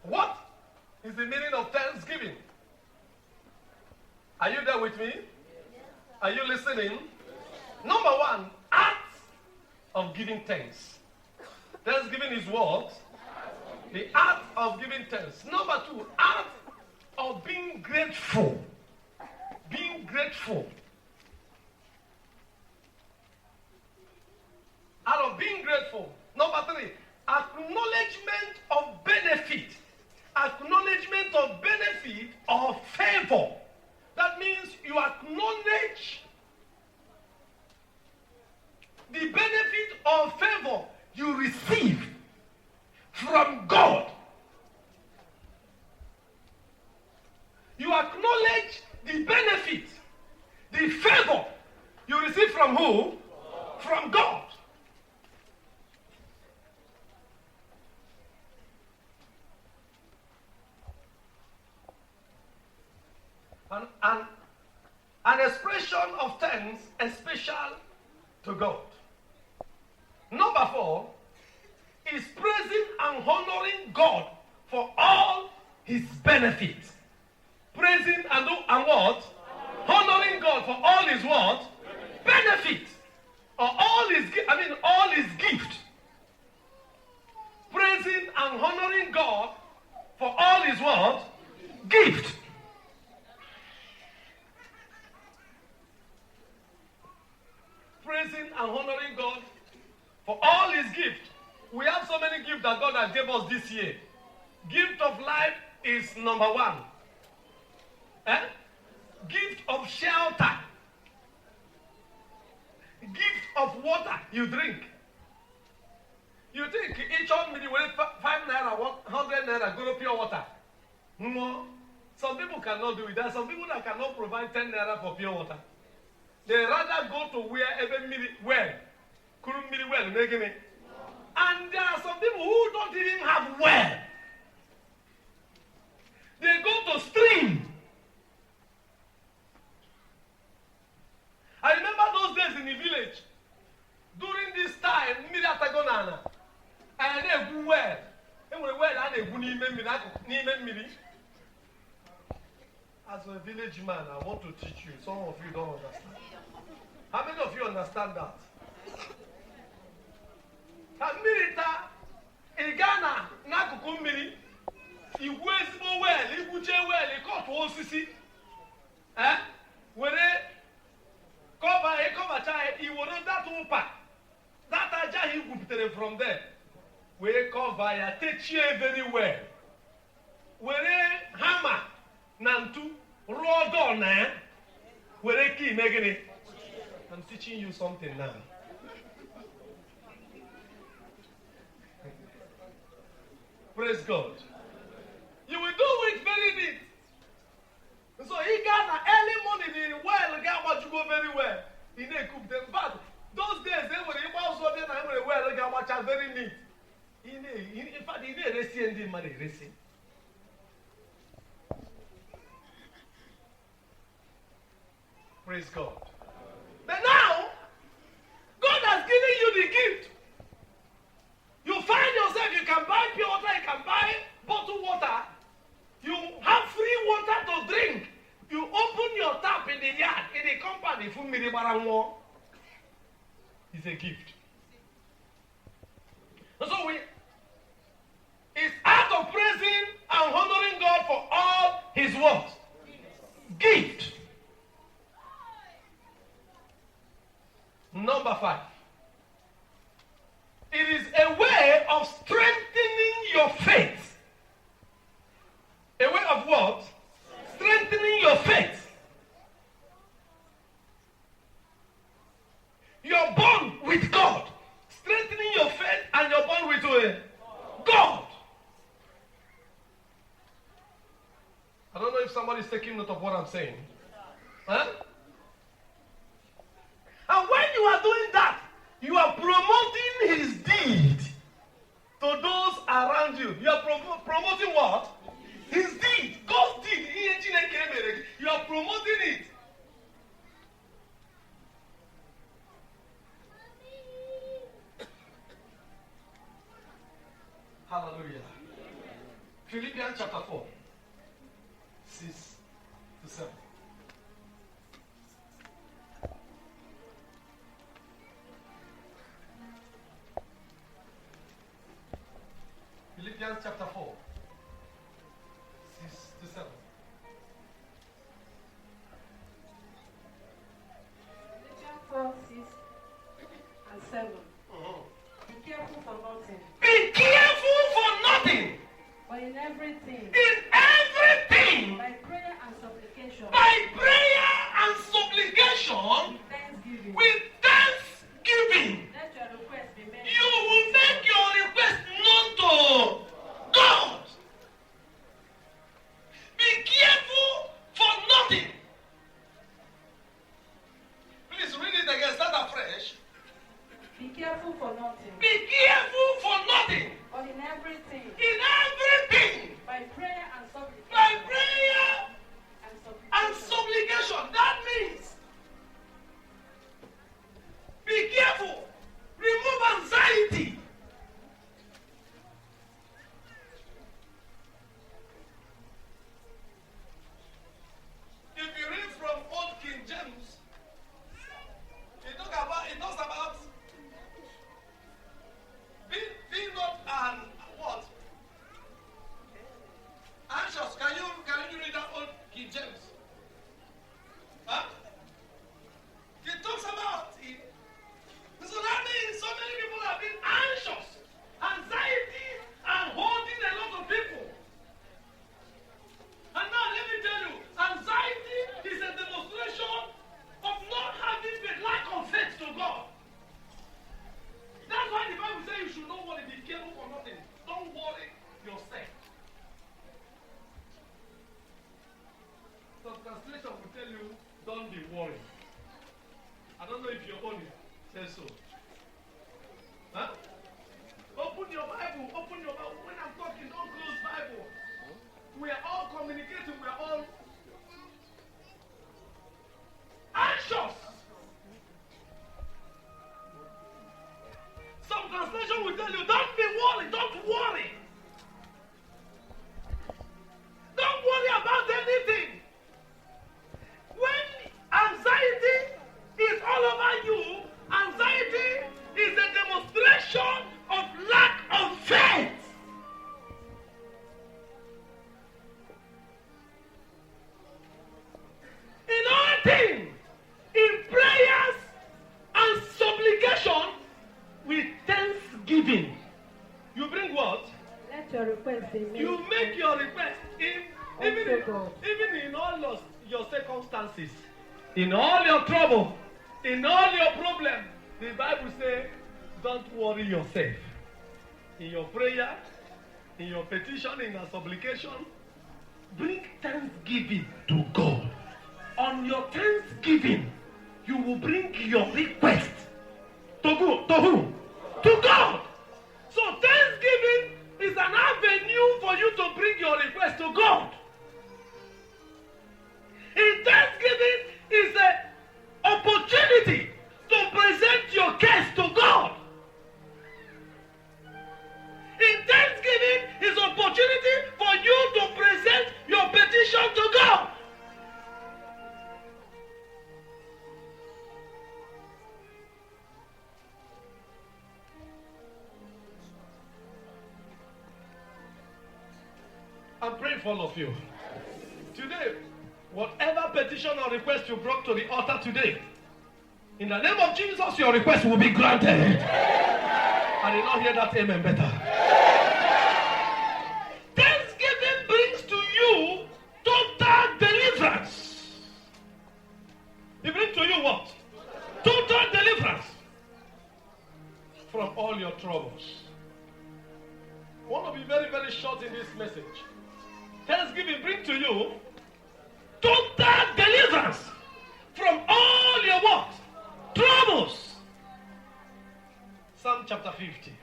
What is the meaning of thanksgiving? Are you there with me? Are you listening? Number one, act of giving thanks. Thanksgiving is what? The art of giving thanks. Number two, art of being grateful. Being grateful. Out of being grateful. Number three, acknowledgement of benefit. Acknowledgement of benefit or favor. That means you acknowledge the benefit or favor you receive from God. You acknowledge the benefit, the favor you receive from who? From God. An expression of thanks is special to God. Number four is praising and honoring God for all his benefits. Praising and what? Honoring God for all his what? Benefits. Or all his gift. Praising and honoring God for all his what? Gift. Praising and honoring God for all his gifts. We have so many gifts that God has given us this year. Gift of life is number one. Gift of shelter. Gift of water you drink. You think each 1 minute with 5 naira, 100 naira, go to pure water. No. Some people cannot do it. There are some people that cannot provide 10 naira for pure water. They rather go to where every minute well. Couldn't really well, making it. And there are some people who don't even have well. They go to stream. I remember those days in the village. During this time, Miratagonana. And they go well. They were well and they go Nimemiri. As a village man, I want to teach you. Some of you don't understand. How many of you understand that? Mirita, Igana, Nakukumiri, Iwezbo well, Ibuche well, Ikoto Osisi. Where they cover child, he will not that open. That aja he would from there. Where cover ya teach you very well. Where hammer, Nantu, raw down there. Where key making it. I'm teaching you something now. Praise God. You will do it very neat. So he got an early morning in well, got what you go very well. He didn't cook them. But those days, they were also then I went well, got what you very neat. In fact, he didn't receive any money, racing. Praise God. But now, God has given you the gift. You find yourself, you can buy pure water, you can buy bottled water. You have free water to drink. You open your tap in the yard, in the company, it's a gift. And so it's act of praising and honoring God for all his what? Gift. Number 5. It is a way of strengthening your faith. A way of what? Strengthening your faith. Your bond with God. Strengthening your faith and your bond with God. I don't know if somebody is taking note of what I'm saying. Huh? And when you are doing that, you are promoting his deed to those around you. You are promoting what? His deed. God's deed. You are promoting it. Hallelujah. Philippians chapter 4, 6 to 7. Philippians chapter 4, 6 to 7. Philippians 4, 6 and 7. Be careful for nothing. Be careful for nothing. But in everything, In everything, by prayer and supplication, by prayer and supplication, with thanksgiving, with thanksgiving, let your request be made. you will make your request known to God. Be careful for nothing. Please read it again, start afresh. Be careful for nothing. Be careful for nothing. But in everything, In everything, by prayer and supplication, by prayer and and supplication. That means be careful. Remove anxiety. If you read from Old King James, it talks about be not an what? Anxious. Can you read that Old King James? Huh? It talks about it. So that means so many people have been anxious, anxiety, and holding a lot of people. And now let me tell you, anxiety is a demonstration of not having the lack of faith to God. That's why the Bible says you should not worry, be careful for nothing. Don't worry yourself. Some translation will tell you, don't be worried. I don't know if your own says so. Huh? Open your Bible. When I'm talking, don't close Bible. We are all communicating. We are all anxious. Some translation will tell you, don't be worried. Don't worry. Don't worry about anything. When anxiety is all over you, anxiety is a demonstration of lack of faith. In all things, in prayers and supplication, with thanksgiving. You bring what? let your request be made. You make your request even in all your circumstances, in all your trouble, in all your problem. The Bible says, don't worry yourself. In your prayer, in your petition, in your supplication, bring thanksgiving to God. On your thanksgiving, you will bring your request to who? To God. So thanksgiving is an avenue for you to bring your request to God. In thanksgiving is an opportunity to present your case to God. In thanksgiving is opportunity for you to present your petition to God. I'm praying for all of you. Today, whatever petition or request you brought to the altar today, in the name of Jesus, your request will be granted. I did not hear that amen better. Thanksgiving brings to you total deliverance. It brings to you what? Total deliverance from all your troubles. I want to be very, very short in this message. Thanksgiving brings to you total deliverance from all your what? Troubles. Psalm chapter 50.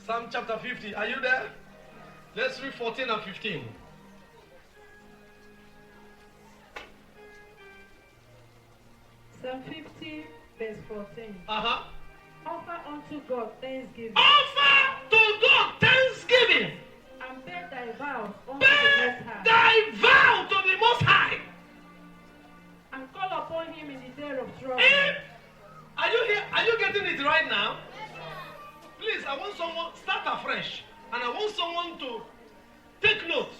Psalm chapter 50. Are you there? Let's read 14 and 15. Psalm 50, verse 14. Offer unto God thanksgiving. Offer to God thanksgiving. And pay thy vows unto Pay the Most High. thy vow to the Most High. And call upon him in the day of trouble. Are you here? Are you getting it right now? Please, I want someone start afresh, and I want someone to take note.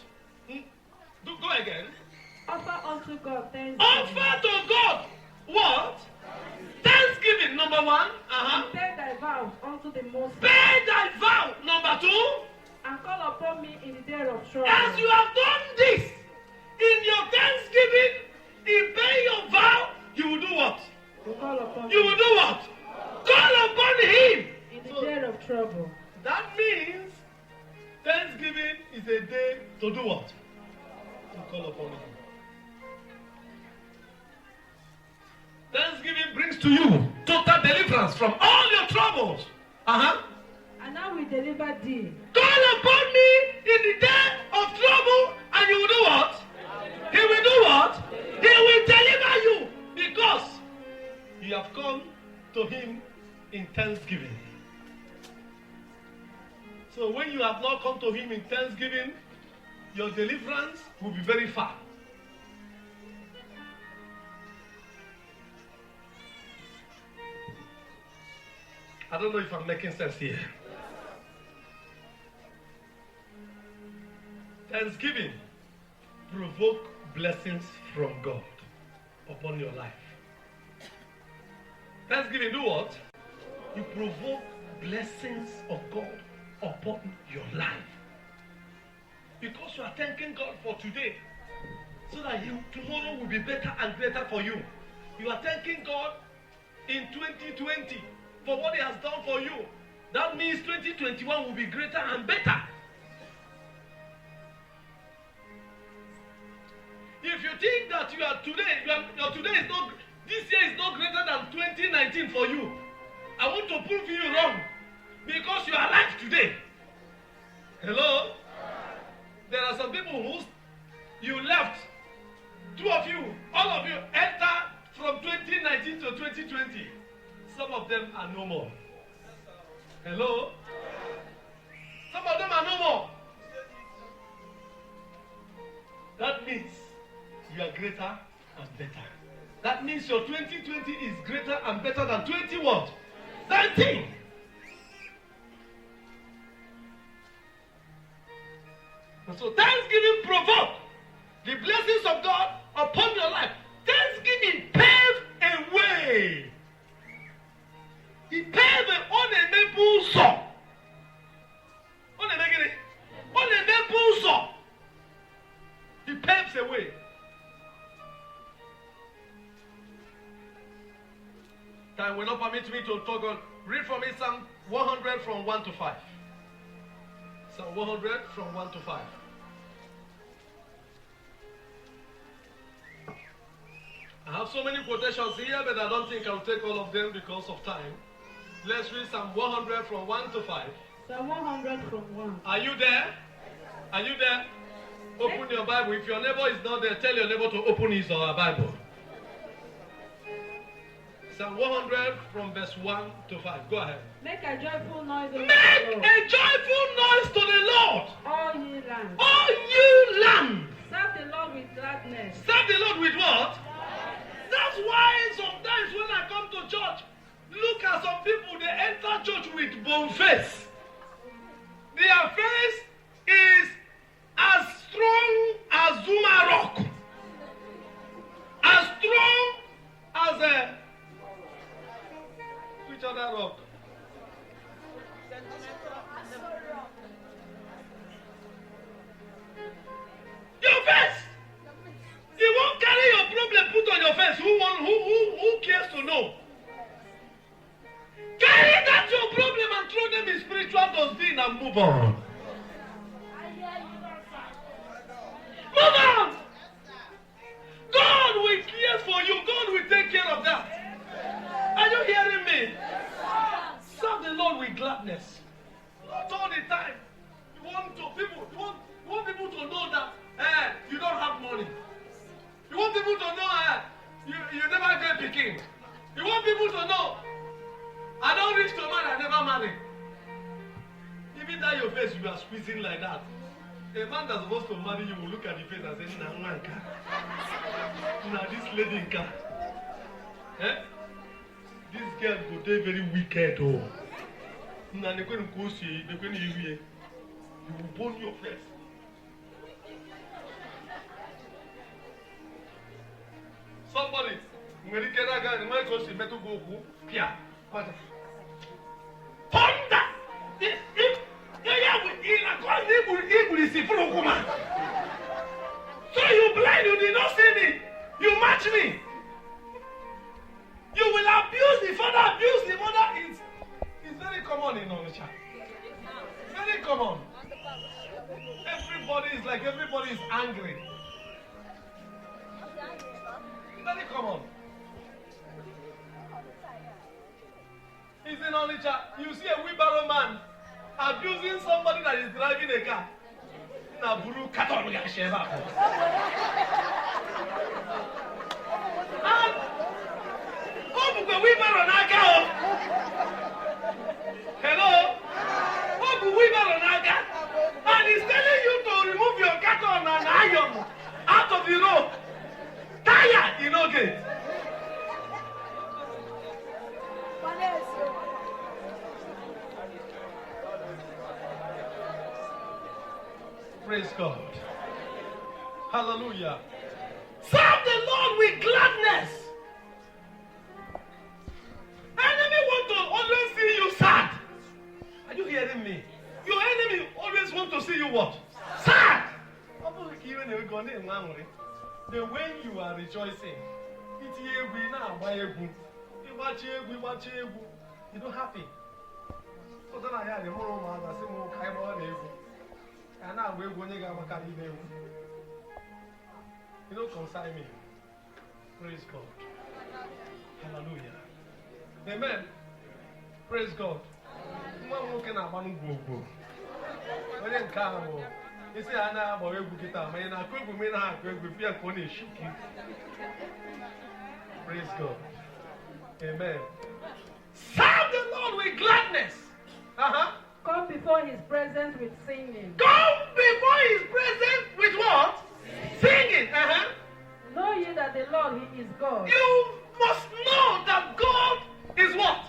Go again. Offer unto God thanksgiving. Offer to God what? Thanksgiving, number one. And pay thy vows unto the Most High. Pay thy vow, number two. And call upon me in the day of trouble. As you have done this in your thanksgiving, in paying your vow, you will do what? Call upon you will do what? Call upon him. In the day of trouble. That means Thanksgiving is a day to do what? To call upon him. Thanksgiving brings to you total deliverance from all your troubles. And I will deliver thee. Call upon me in the day of trouble, and you will do what? He will do what? He will deliver you, because you have come to him in thanksgiving. So when you have not come to him in thanksgiving, your deliverance will be very far. I don't know if I'm making sense here. Thanksgiving provoke blessings from God upon your life. Thanksgiving do what? You provoke blessings of God upon your life. Because you are thanking God for today, so that tomorrow will be better and greater for you. You are thanking God in 2020 for what he has done for you. That means 2021 will be greater and better. If you think that you are today, your today is not, this year is not greater than 2019 for you, I want to prove you wrong, because you are alive today. Hello? There are some people who you left. Two of you, all of you, enter from 2019 to 2020. Some of them are no more. Hello? Some of them are no more. That means you are greater and better. That means your 2020 is greater and better than 20 what? 19. And so Thanksgiving provoke the blessings of God upon your life. Thanksgiving pave a way. He paved an unenable saw. Unenable saw. He paves a way. Time will not permit me to talk on. Read for me Psalm 100 from 1 to 5. Psalm 100 from 1 to 5. I have so many quotations here, but I don't think I'll take all of them because of time. Let's read Psalm 100 from 1 to 5. Psalm 100 from 1. Are you there? Are you there? Open your Bible. If your neighbor is not there, tell your neighbor to open his or her Bible. Psalm 100 from verse 1 to 5. Go ahead. Make a joyful noise unto the Make Lord. a joyful noise to the Lord. All ye lands. All you lands. Serve the Lord with gladness. Serve the Lord with what? That's why sometimes when I come to church, look at some people, they enter church with bone face. Their face is as strong as Zuma rock. As strong as a... Which other rock? Your face! You won't carry your problem put on your face. Who cares to know? Carry that your problem and throw them in spiritual dustbin and move on. Move on! God will care for you. God will take care of that. Are you hearing me? Serve the Lord with gladness. Not all the time. You want people to know that you don't have money. You want people to know you never get picking. You want people to know. I don't reach to a man I never married. Even that your face you are squeezing like that. A man that's supposed to marry you will look at the face and say, nah, manka. Nah, this lady nka. Eh? This girl go dey very wicked, oh. Nah, they going to go see, they going to use you. You will burn your face. Somebody, when you get that guy, the man goes to metal go, yeah, what? Thunder! So you blind, you did not see me. You match me. You will abuse the father, abuse the mother. It's very common in Onitsha. Very common. Everybody is like everybody is angry. Very common. It's in Onitsha. You see a wheelbarrow man abusing somebody that is driving a car. Naburu katon ya sheba. And Obu go wheelbarrow naga. Hello? Obu wheelbarrow naga. And he's telling you to remove your carton and iron out of the road. Tire, you know get. Praise God. Hallelujah. Serve the Lord with gladness. Enemy want to always see you sad. Are you hearing me? Your enemy always want to see you what? Sad. The way you are rejoicing, you don't happy. So then I had a more man that said, "Oh, I'm on it." And now we're going to go back. You don't concern me. Praise God. Hallelujah. Amen. Praise God. I'm looking at one go. When you come, you say, "I know about you, guitar. Man, I could be not going to be a corner shaking." Praise God. Amen. Serve the Lord with gladness. Come before his presence with singing. Come before his presence with what? Singing. Know ye that the Lord, he is God. You must know that God is what?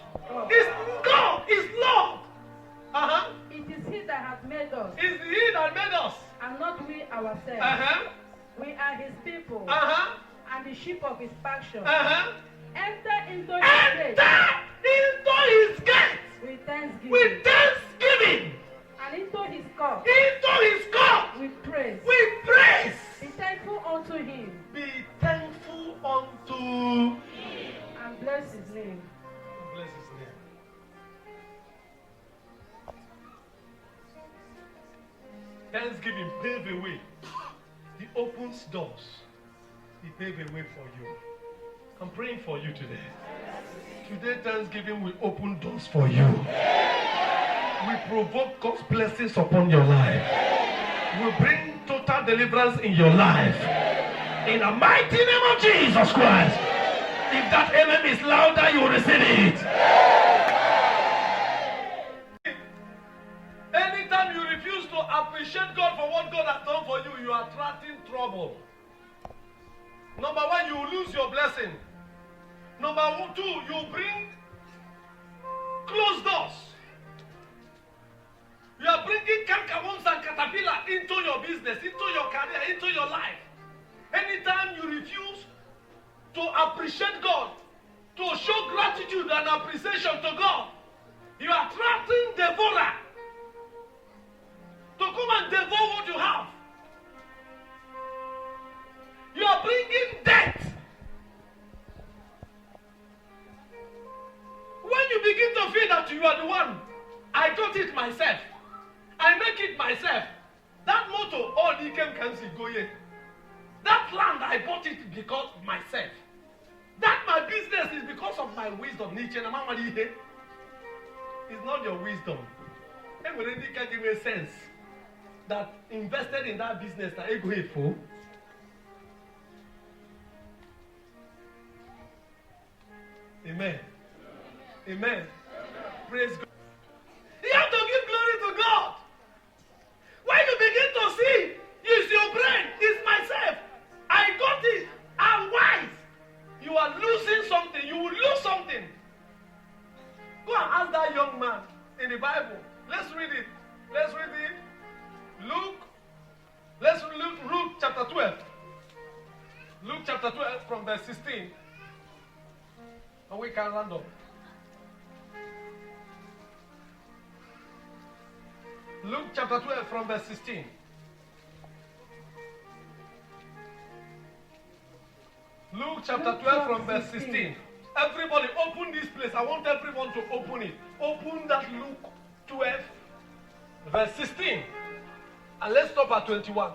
Is God, is Lord. It is he that hath made us. It's he that made us. And not we ourselves. We are his people. And the sheep of his pasture. Enter into his gates. Into his gates. With thanksgiving. With thanksgiving. And into his court. Into his court. With praise. With praise. Be thankful unto him. Be thankful unto him. And bless his name. Bless his name. Thanksgiving pave a way. He opens doors. He pave a way for you. I'm praying for you today. Today, Thanksgiving will open doors for you. We provoke God's blessings upon your life. We bring total deliverance in your life. In the mighty name of Jesus Christ. If that amen is louder, you will receive it. Anytime you refuse to appreciate God for what God has done for you, you are attracting trouble. Number one, you will lose your blessing. Number two, you bring closed doors. You are bringing cankerworms and caterpillar into your business, into your career, into your life. Anytime you refuse to appreciate God, to show gratitude and appreciation to God, you are attracting devourer to come and devour what you have. You are bringing death. When you begin to feel that you are the one, I got it myself, I make it myself. That motto, all the came can see go yet. That land, I bought it because myself. That my business is because of my wisdom. It's not your wisdom. Everybody can give a sense that invested in that business that you go for. . Amen. Amen. Praise God. You have to give glory to God. When you begin to see, use your brain. It's myself. I got it. I'm wise. You are losing something. You will lose something. Go and ask that young man in the Bible. Let's read it. Let's read it. Luke. Let's look Luke chapter 12. Luke chapter 12 from verse 16. And we can round up. Luke chapter 12 from verse 16. Luke chapter 12 from verse 16. Everybody open this place. I want everyone to open it. Open that Luke 12 verse 16. And let's stop at 21.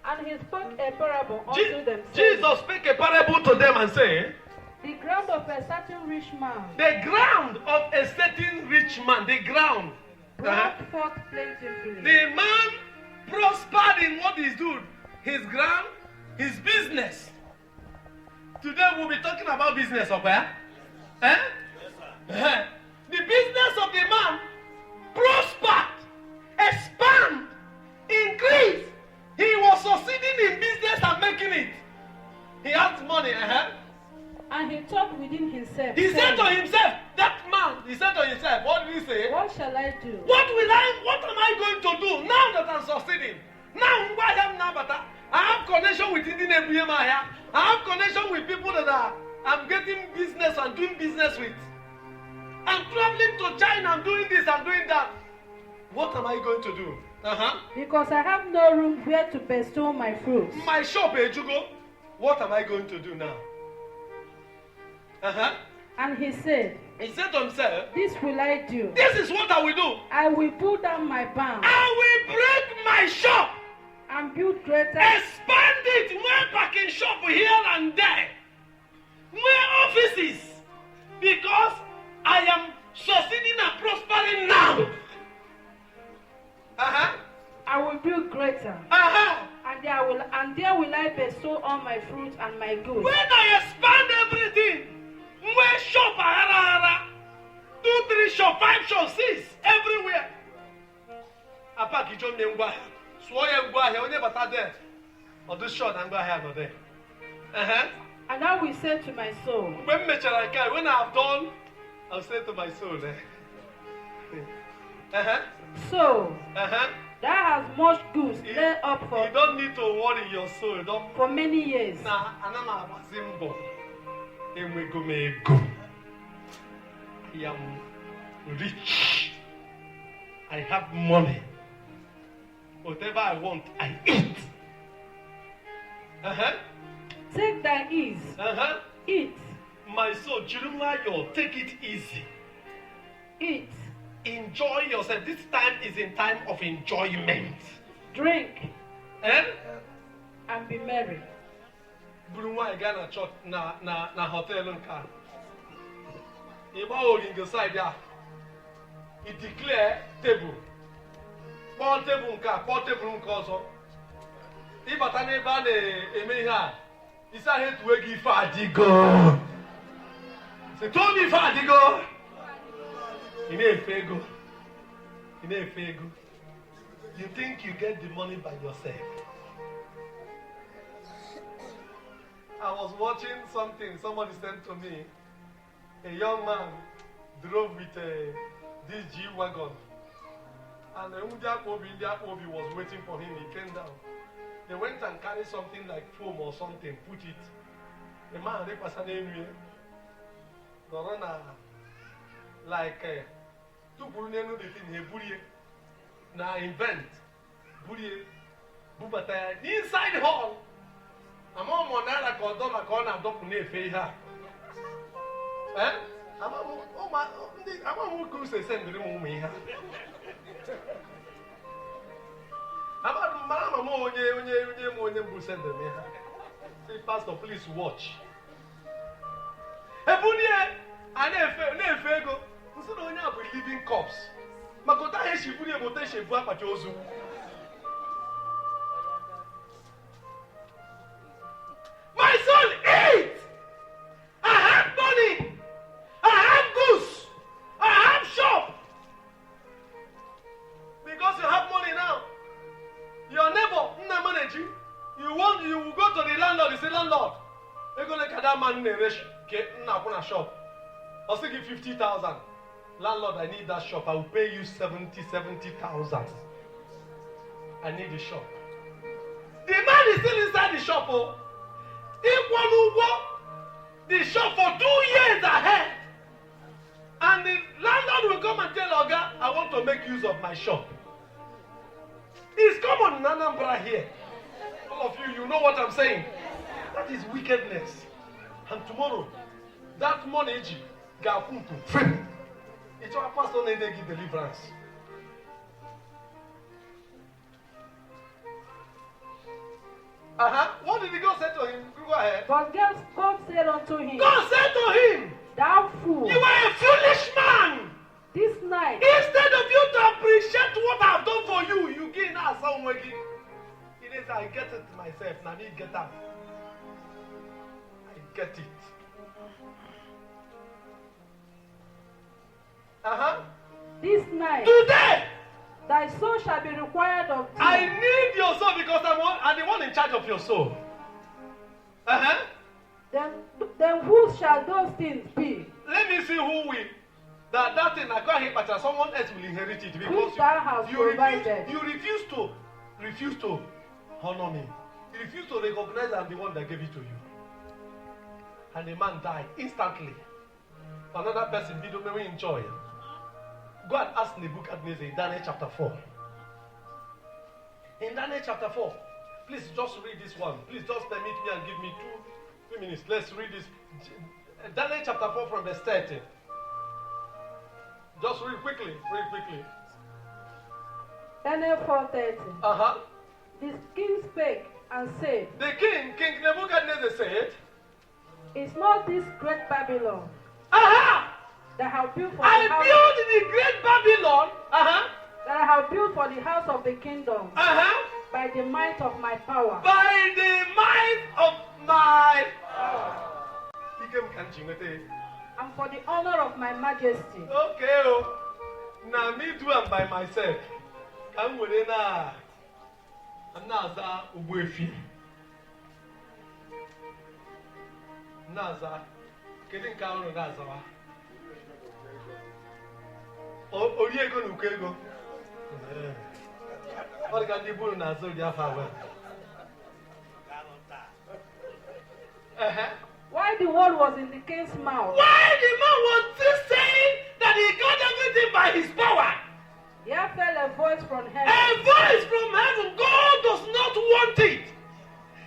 And he spoke a parable unto them. Jesus spake a parable to them and said, the ground of a certain rich man. The ground of a certain rich man. The ground. Brought forth plentifully. The man prospered in what he's doing. His ground, his business. Today we'll be talking about business, okay? Eh? Yes, the business of the man prospered, expand, increase. He was succeeding in business and making it. He had money, And he thought within himself. He said to himself, that man, he said to himself, what did he say? What shall I do? What am I going to do now that I'm succeeding? Now I am now, but I have connection with Indian Ebuyemaya. I have connection with people that I'm getting business and doing business with. I'm traveling to China, I'm doing this, I'm doing that. What am I going to do? Because I have no room where to bestow my fruits. My shop, Ejugo. What am I going to do now? And he said to himself, this will I do. This is what I will do. I will pull down my barn. I will break my shop. And build greater. Expand it. More parking shop here and there. More offices. Because I am succeeding and prospering now. I will build greater. And there will I bestow all my fruit and my goods. When I expand everything, more shop, 2, 3 shop, 5 shop, 6, everywhere. Apa kicho mengwa. Swoye ngwa here, onye bata there. Or this short and ngwa here no there. And I will say to my soul. When I have done, I'll say to my soul. So, that has much goods laid up for. You don't need to worry your soul. For many years. Nah, anama wasimbo. Emwegomego. I am rich. I have money. Whatever I want, I eat. Take thy ease. Eat. My soul, Chirumayo, take it easy. Eat. Enjoy yourself. This time is in time of enjoyment. Drink. And be merry. Brunwa igana church na hotel nka. Iba oringo side ya. He declare table. Paul table nka ọzọ. Ibata n'ebe a na-eme ihe a. Isa hetu ego ife adigo. Se told me ife adigo. You think you get the money by yourself? I was watching something somebody sent to me. A young man drove with this G-Wagon. And the Udiakobi was waiting for him. He came down. They went and carried something like foam or something, put it. The man, they passed an area. Like two Burunenu the thing here, Burie. Now invent Burie Bubata inside hall. I'm on Monara Cordona Corner Docune Feha. I'm on Cruise send the room here. I'm on Mamma Moye send them here. Say, Pastor, please watch. Ebunie, I never go. Nso na onye abu living corpse. Makota he shiburi ebote shebu apacha ozu. My soul eat. I have money. shop. I'll still give 50,000. Landlord, I need that shop. I will pay you 70,000. I need the shop. The man is still inside the shop. Oh. The shop for 2 years ahead. And the landlord will come and tell Oga, I want to make use of my shop. It's common in Anambra here. All of you, you know what I'm saying. That is wickedness. And tomorrow, that money, it's our pastor need to give deliverance. What did God say to him? Go ahead. But God said unto him, God said to him, thou fool, you are a foolish man. this night, Instead of you to appreciate what I've done for you, you gain us some working. He says, I get it myself. Now me get up. I get it. this night, Today, thy soul shall be required of thee. I need your soul because I'm the one in charge of your soul. Then whose shall those things be? Let me see who will. That thing I got hit, but someone else will inherit it because Which thou hast provided. you refuse to honor me. You refuse to recognize I'm the one that gave it to you. And the man died instantly. Another person did not enjoy. Go and ask Nebuchadnezzar in Daniel chapter 4. In Daniel chapter 4, please just read this one. Please just permit me and give me 2 minutes. Let's read this. Daniel chapter 4 from verse 13. Just read quickly. Daniel 4:13. The king spake and said, The King Nebuchadnezzar said, is not this great Babylon that I have built for I the house, built the great Babylon. that I have built for the house of the kingdom by the might of my power. By the might of my And for the honor of my majesty. Okay, now me too am by myself. I'm with na. I'm Naza Ubuefi. Naza. Kedin ka onu Naza wa. Ori ego na uko ego. Ori ka ndi buru na azo di afa wa. While the word was in the king's mouth, Why the man was still saying that he got everything by his power? there fell a voice from heaven. A voice from heaven. God does not want it.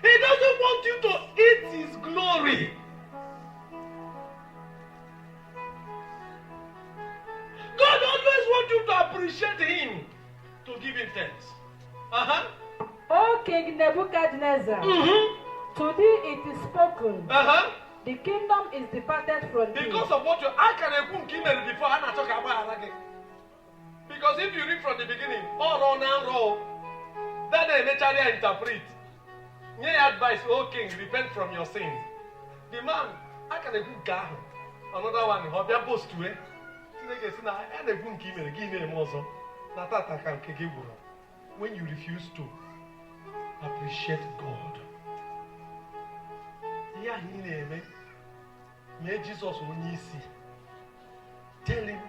He doesn't want you to eat his glory. God always wants you to appreciate him, to give him thanks. O King Nebuchadnezzar, to thee it is spoken, the kingdom is departed from thee. Because of what I can before I talk about again. Because if you read from the beginning, all on and roll, then they naturally interpret. Nye advice, O king, repent from your sins. The man, I can a good guy. Another one, Hobia post to it. When you refuse to appreciate God. May Jesus only see. Tell him,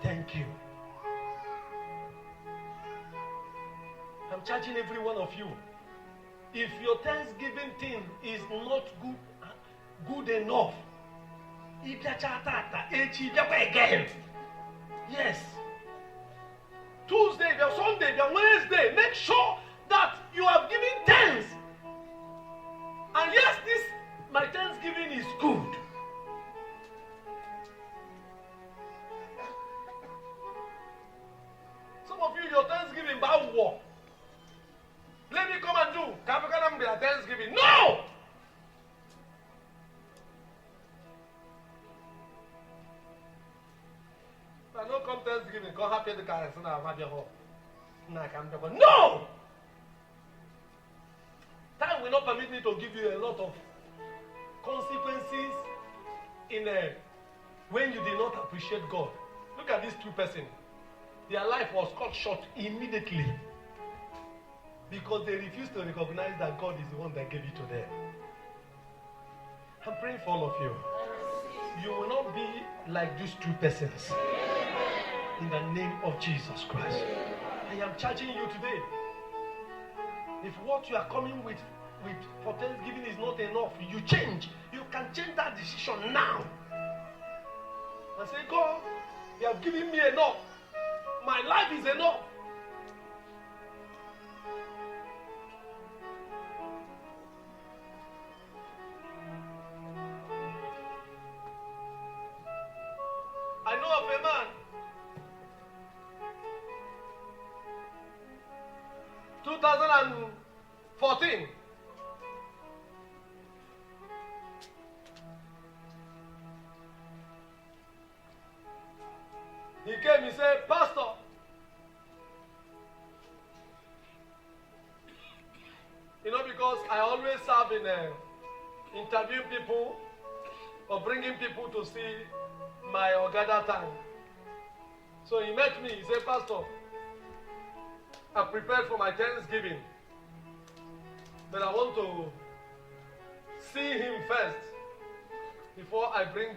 thank you. I'm charging every one of you. If your Thanksgiving thing is not good enough, again. Yes. Tuesday, Sunday, Wednesday, make sure that you are giving thanks. And yes, my Thanksgiving is good. Some of you, your Thanksgiving bad work. Let me come and do Thanksgiving. No! I don't come Thanksgiving, go happy the car and have your home. No! Time will not permit me to give you a lot of consequences when you did not appreciate God. Look at these two persons. Their life was cut short immediately because they refused to recognize that God is the one that gave it to them. I'm praying for all of you. You will not be like these two persons. In the name of Jesus Christ. I am charging you today. If what you are coming with for Thanksgiving is not enough, you change. You can change that decision now. And say, God, you have given me enough. My life is enough. I know of a man. 2014. He came, he said, Pastor, because I always serve in interviewing people or bringing people to see my Ogada time. So he met me, he said, Pastor, I prepared for my Thanksgiving, but I want to see him first before I bring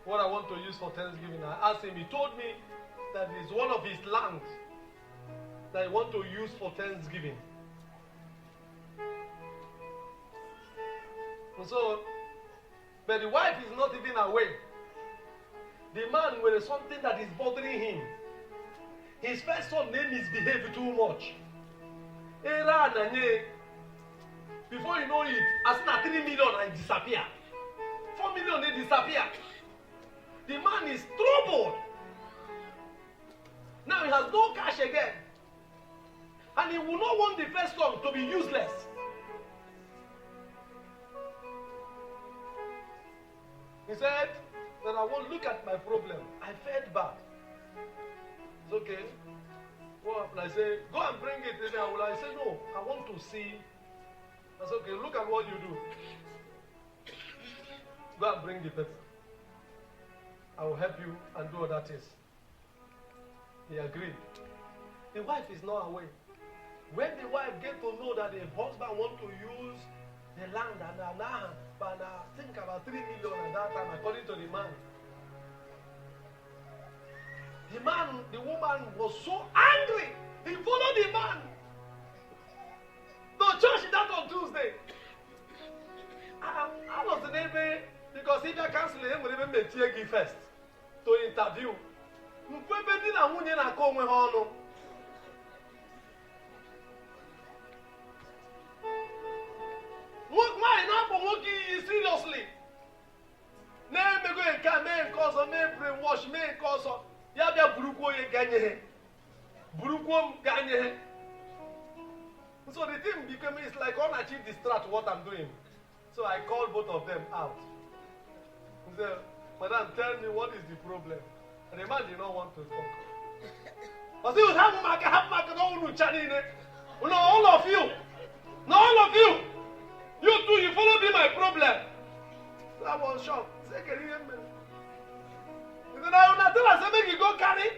what I want to use for Thanksgiving. I asked him, he told me that it's one of his lands that he want to use for Thanksgiving. And so, but the wife is not even away. The man with something that is bothering him. His first son name is behaving too much. Before you know it, as soon as 3 million and disappear. 4 million they disappear. The man is troubled. Now he has no cash again. And he will not want the first son to be useless. He said that I won't look at my problem. I felt bad. It's okay. What happened? I said, go and bring it. And I said, no, I want to see. I said, okay, look at what you do. Go and bring the paper. I will help you and do other things. He agreed. The wife is not away. When the wife get to know that the husband want to use the land and think about 3 million at that time, according to the man. The woman was so angry. He followed the man. The church that on Tuesday. I was the neighbor because if I cancel him, we even make TG first to interview. Seriously. Name me go and come, me cause me brainwash, me cause ya bia buruko ye ganye. Buruko ganye. So the thing became it's like on achieve distract what I'm doing. So I called both of them out. He said, Madam, tell me what is the problem. And the man did not want to talk. I said, no, all of you. No, all of you. You too, you follow me my problem. So I was shocked. He said, can you hear me? He said, I will not tell us, I make you go carry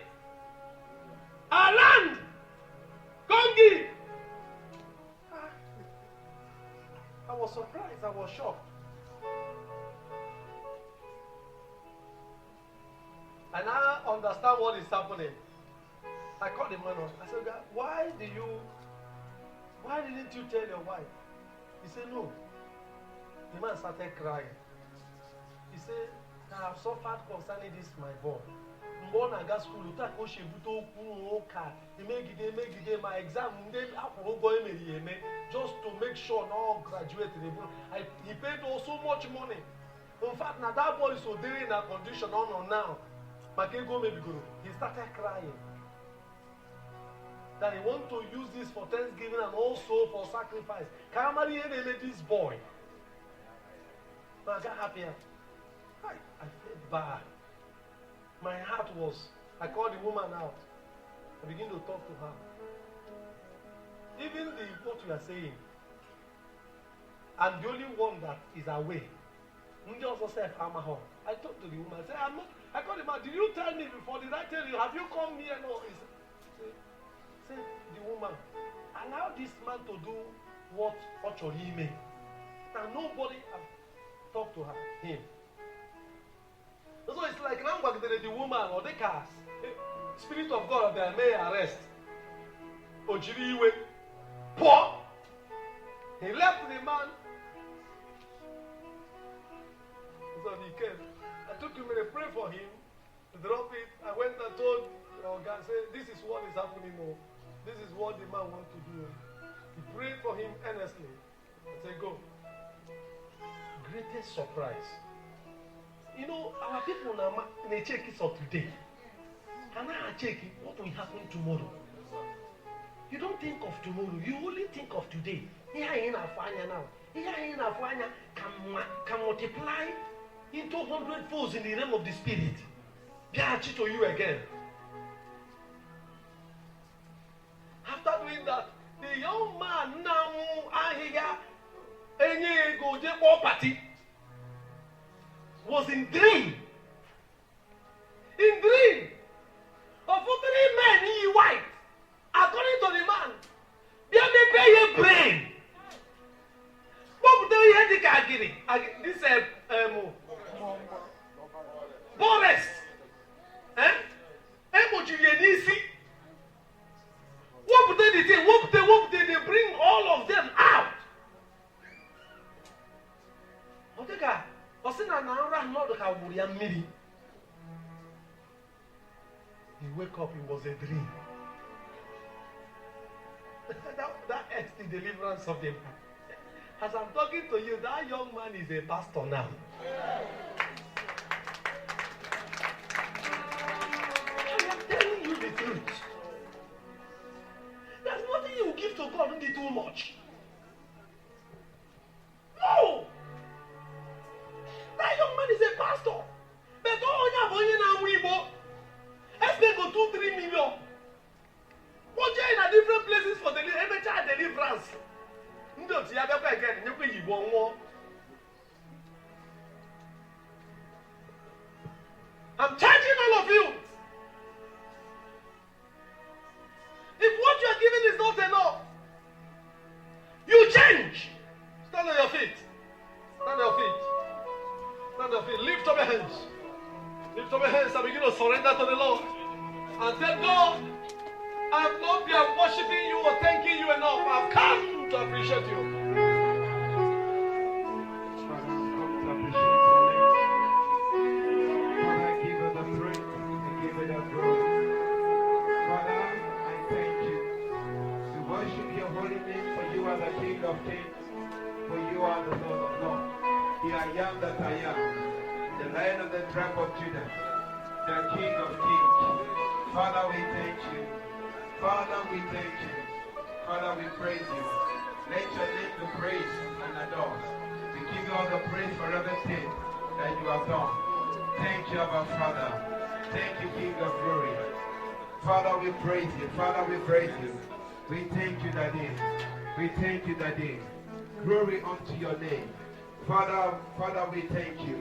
our land. Gongi. I was surprised, I was shocked. And I understand what is happening. I called the man on. I said, God, why didn't you tell your wife? He said, no. The man started crying. He said, I have suffered concerning this, my boy. My exam, just to make sure no graduate. He paid so much money. In fact, now that boy is so dealing in a condition on now. He started crying. That he want to use this for Thanksgiving and also for sacrifice. Can I marry this boy? I got happier. I felt bad. My heart was, I called the woman out. I began to talk to her. Even what you are saying, I'm the only one that is away. I also said, I talked to the woman. I said, I'm not. I called him out. Did you tell me before? Did I tell you? Have you come here? No. Said the woman, allow this man to do what your email. Now nobody. talk to him. So it's like now the woman or the cast. Spirit of God that may arrest. Ojiriwe. Poor. He left the man. So he came. I took him and I prayed for him. Drop it. I went and told God, say, this is what is happening. This is what the man wants to do. He prayed for him earnestly. I said, go. Greatest surprise. You know, our people now they check it for today. And now I check it, what will happen tomorrow. You don't think of tomorrow, you only think of today. Here in Afanya now. Here in Afanya can multiply into 100 folds in the realm of the spirit. Biachi to you again. After doing that, the young man now was in dream. In dream of 3 men in white. According to the man, they may pay a brain. What would they hear the Kagiri? This Boris. What would they do? What would they bring all of them out? Otega, Osina Nara not how William Miri. He wake up, it was a dream. that ends the deliverance of them. As I'm talking to you, that young man is a pastor now. I am telling you the truth. There's nothing you give to God won't be too much. No! That young man is a pastor. But let's make go 2-3 million. What you in different places for the deliverance. I'm charging all of you. If what you are giving is not enough, you change. Stand on your feet. Stand on your feet. Stand on your feet. Lift up your hands. Lift up your hands and begin to surrender to the Lord. And tell God, I've not been worshiping you or thanking you enough. I've come to appreciate you. King of kings, for you are the Lord of lords. The I am that I am, the Lion of the tribe of Judah, the King of kings. Father, we thank you. Father, we thank you. Father, we praise you. Let your name be praised and adored. We give you all the praise for everything that you have done. Thank you, Abba Father. Thank you, King of glory. Father, we praise you. Father, we praise you. We thank you, Daddy. We thank you, Daddy. Glory unto your name. Father, we thank you.